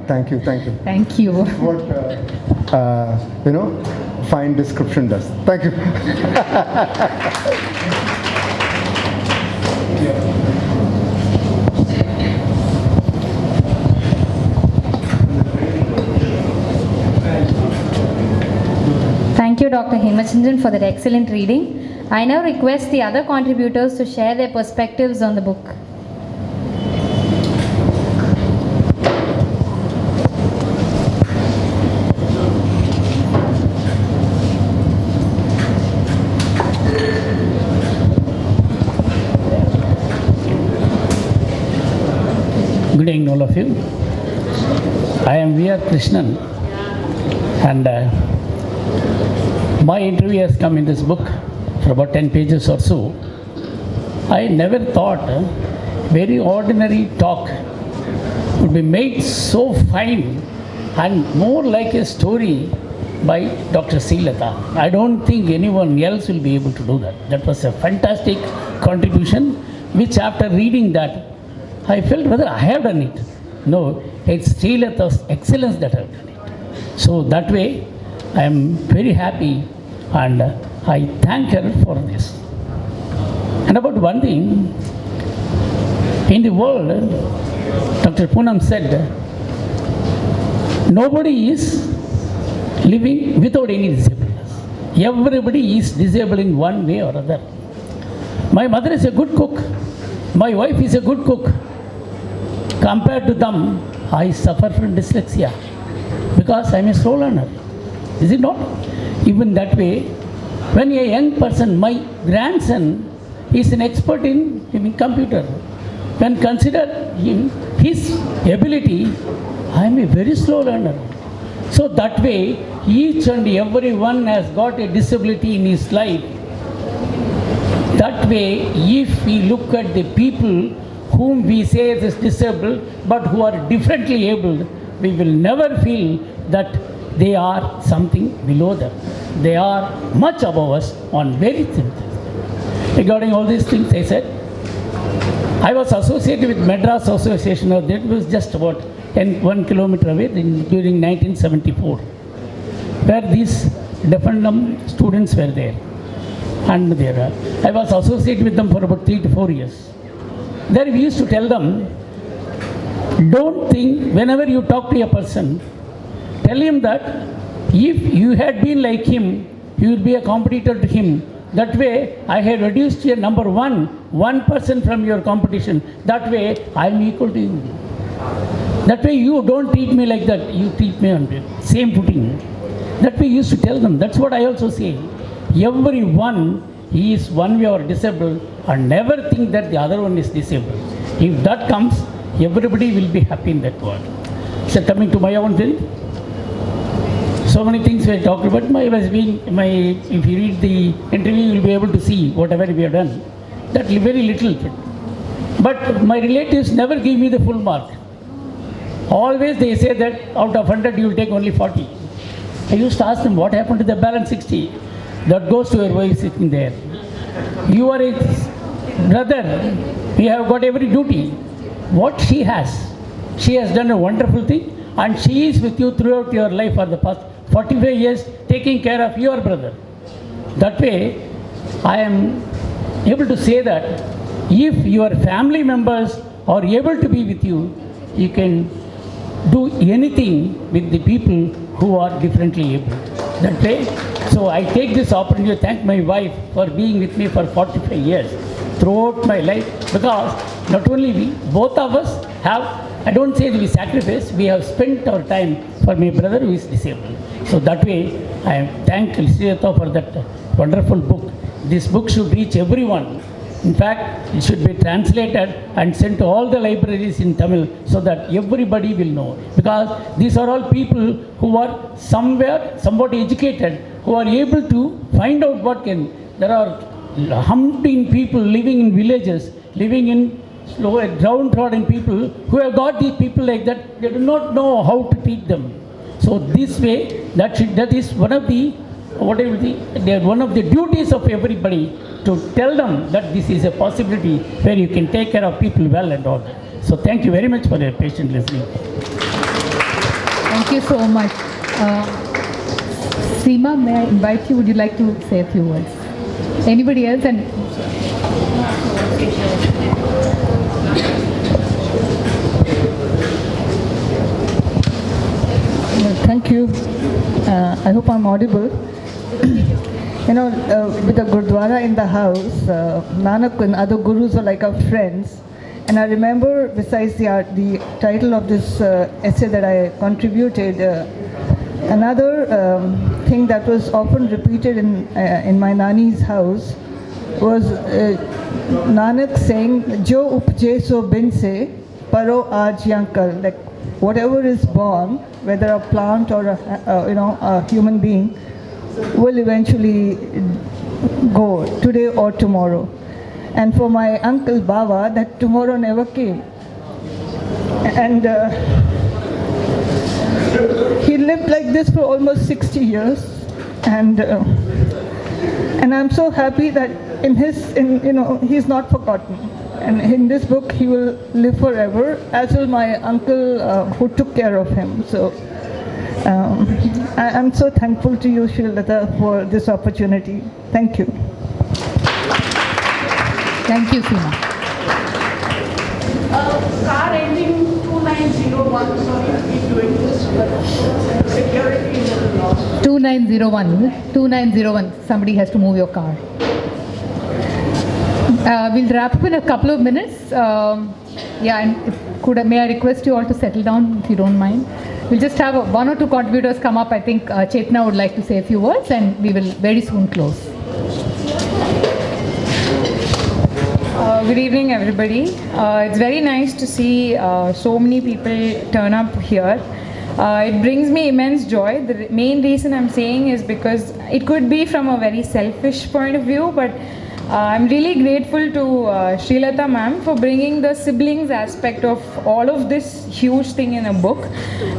Thank you, thank you. Thank you. What fine description does. Thank you. Thank you, Dr. Hemachandran, for that excellent reading. I now request the other contributors to share their perspectives on the book. Good evening, all of you. I am V.R. Krishnan, and my interview has come in this book for about 10 pages or so. I never thought very ordinary talk would be made so fine and more like a story by Dr. Srilata. I don't think anyone else will be able to do that. That was a fantastic contribution, which after reading that, I felt whether I have done it. No, it's Srilata's excellence that I have done it. So that way, I am very happy and I thank her for this. And about one thing, in the world, Dr. Poonam said, nobody is living without any disableness. Everybody is disabled in one way or other. My mother is a good cook. My wife is a good cook. Compared to them, I suffer from dyslexia because I am a slow learner. Is it not? Even that way, when a young person, my grandson is an expert in computer. When consider him, his ability, I am a very slow learner. So that way, each and every one has got a disability in his life. That way, if we look at the people whom we say is disabled, but who are differently abled, we will never feel that they are something below them. They are much above us on very things. Regarding all these things, I said, I was associated with Madras Association, that was just about 1 kilometer away during 1974, where these deaf and dumb students were there. And there, I was associated with them for about 3 to 4 years. There we used to tell them, don't think, whenever you talk to a person, tell him that if you had been like him, you will be a competitor to him. That way, I had reduced your number 1% from your competition. That way, I am equal to you. That way, you don't treat me like that. You treat me on the same footing. That way, you used to tell them. That's what I also say. Everyone is one way or disabled, and never think that the other one is disabled. If that comes, everybody will be happy in that world. So coming to my own thing, so many things we talked about. If you read the interview, you will be able to see whatever we have done. That very little bit. But my relatives never give me the full mark. Always they say that out of 100 you will take only 40. I used to ask them, what happened to the balance 60? That goes to your wife sitting there. You are a brother. You have got every duty. What she has done a wonderful thing, and she is with you throughout your life for the past 45 years, taking care of your brother. That way, I am able to say that if your family members are able to be with you, you can do anything with the people who are differently able. That way, so I take this opportunity to thank my wife for being with me for 45 years throughout my life, because not only we, both of us have, I don't say that we sacrifice, we have spent our time for my brother who is disabled. So that way, I am thankful Srilata for that wonderful book. This book should reach everyone. In fact, it should be translated and sent to all the libraries in Tamil so that everybody will know. Because these are all people who are somewhat educated, who are able to find out what can. There are umpteen people living in villages, living in downtrodden people who have got these people like that. They do not know how to treat them. So this way, that is one of the duties of everybody, to tell them that this is a possibility where you can take care of people well and all that. So thank you very much for your patient listening. Thank you so much. Seema, may I invite you? Would you like to say a few words? Anybody else? And Thank you. I hope I'm audible. With the Gurdwara in the house, Nanak and other gurus are like our friends. And I remember, besides the title of this essay that I contributed, another thing that was often repeated in my Nani's house was Nanak saying, "Jo upje so bin se, paro aaj yankal." Like whatever is born, whether a plant or a human being, will eventually go today or tomorrow. And for my uncle Baba, that tomorrow never came. And he lived like this for almost 60 years. And I'm so happy that he's not forgotten. And in this book, he will live forever, as will my uncle who took care of him. So I'm so thankful to you, Srilata, for this opportunity. Thank you. thank you, Seema. Car ending 2901, sorry to keep doing this, but security is a loss. 2901. Somebody has to move your car. We'll wrap up in a couple of minutes. May I request you all to settle down if you don't mind? We'll just have one or two contributors come up. I think Chetna would like to say a few words, and we will very soon close. Good evening, everybody. It's very nice to see so many people turn up here. It brings me immense joy. The main reason I'm saying is because it could be from a very selfish point of view, but I'm really grateful to Srilata ma'am for bringing the siblings aspect of all of this huge thing in a book,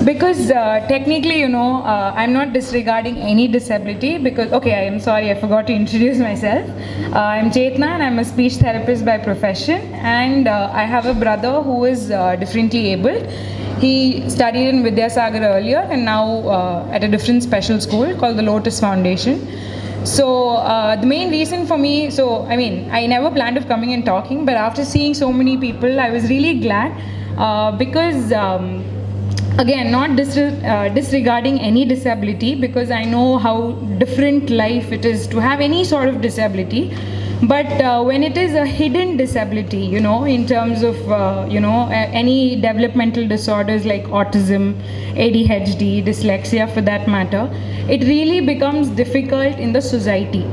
because technically, I'm not disregarding any disability, because, okay, I'm sorry, I forgot to introduce myself. I'm Chetna and I'm a speech therapist by profession, and I have a brother who is differently abled. He studied in Vidyasagar earlier and now at a different special school called the Lotus Foundation. So the main reason for me, I never planned of coming and talking, but after seeing so many people, I was really glad because, again, not disregarding any disability, because I know how different life it is to have any sort of disability. But when it is a hidden disability, in terms of, any developmental disorders like autism, ADHD, dyslexia for that matter, it really becomes difficult in the society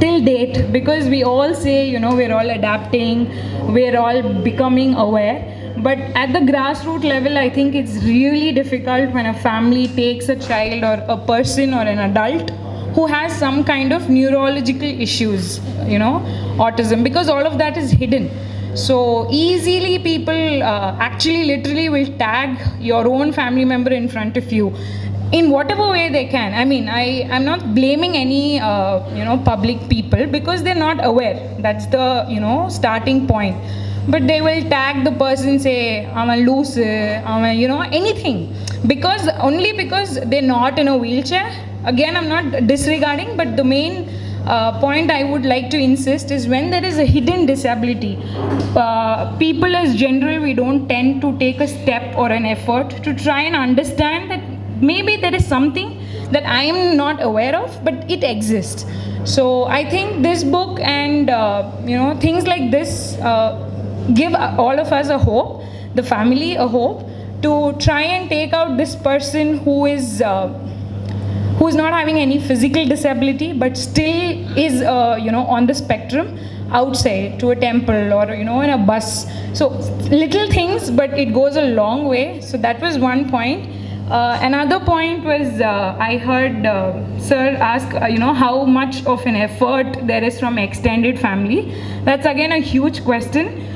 till date, because we all say, we're all adapting, we're all becoming aware. But at the grassroots level, I think it's really difficult when a family takes a child or a person or an adult who has some kind of neurological issues, autism, because all of that is hidden. So easily people actually literally will tag your own family member in front of you in whatever way they can. I'm not blaming any, public people, because they're not aware. That's the, starting point. But they will tag the person, say, I'm a loose, anything. Only because they're not in a wheelchair. Again, I'm not disregarding, but the main point I would like to insist is when there is a hidden disability, people as general, we don't tend to take a step or an effort to try and understand that maybe there is something that I am not aware of, but it exists. So I think this book and things like this give all of us a hope, the family a hope, to try and take out this person who is not having any physical disability, but still is on the spectrum, outside to a temple or in a bus. So little things, but it goes a long way. So that was one point. Another point was I heard sir ask how much of an effort there is from extended family. That's again a huge question,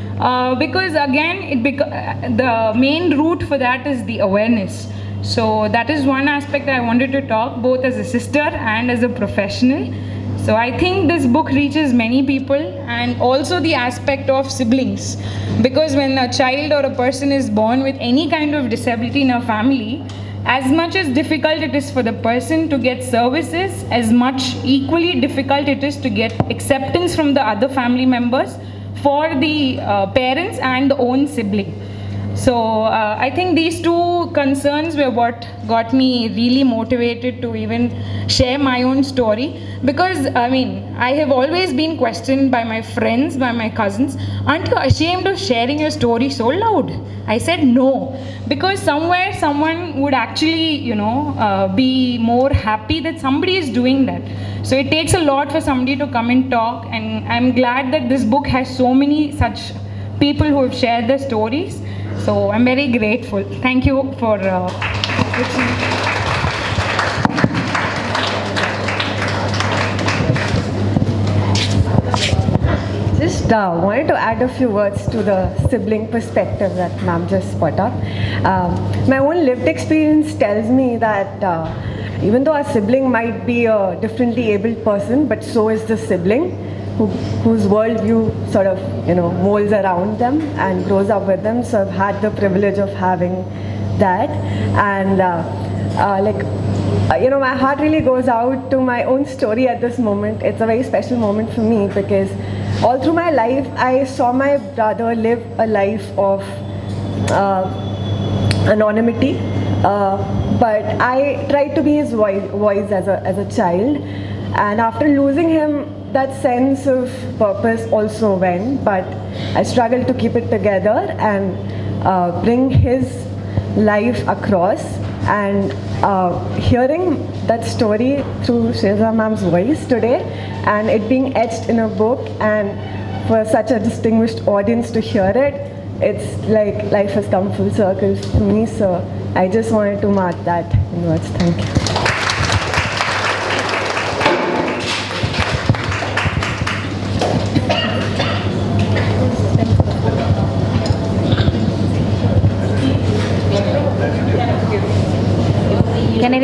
because again the main route for that is the awareness. So that is one aspect I wanted to talk, both as a sister and as a professional. So I think this book reaches many people, and also the aspect of siblings. Because when a child or a person is born with any kind of disability in a family, as much as difficult it is for the person to get services, as much equally difficult it is to get acceptance from the other family members for the parents and the own sibling. So I think these two concerns were what got me really motivated to even share my own story. Because I have always been questioned by my friends, by my cousins, aren't you ashamed of sharing your story so loud? I said no, because somewhere someone would actually, be more happy that somebody is doing that. So it takes a lot for somebody to come and talk, and I'm glad that this book has so many such people who have shared their stories. So I'm very grateful. Thank you for Just wanted to add a few words to the sibling perspective that ma'am just put up. My own lived experience tells me that even though a sibling might be a differently abled person, but so is the sibling whose worldview sort of molds around them and grows up with them. So I've had the privilege of having that, and my heart really goes out to my own story at this moment. It's a very special moment for me because all through my life I saw my brother live a life of anonymity, but I tried to be his voice as a child, and after losing him, that sense of purpose also went, but I struggled to keep it together and bring his life across. And hearing that story through Sheza ma'am's voice today, and it being etched in a book, and for such a distinguished audience to hear it, it's like life has come full circle for me. So I just wanted to mark that in words. Thank you. Can I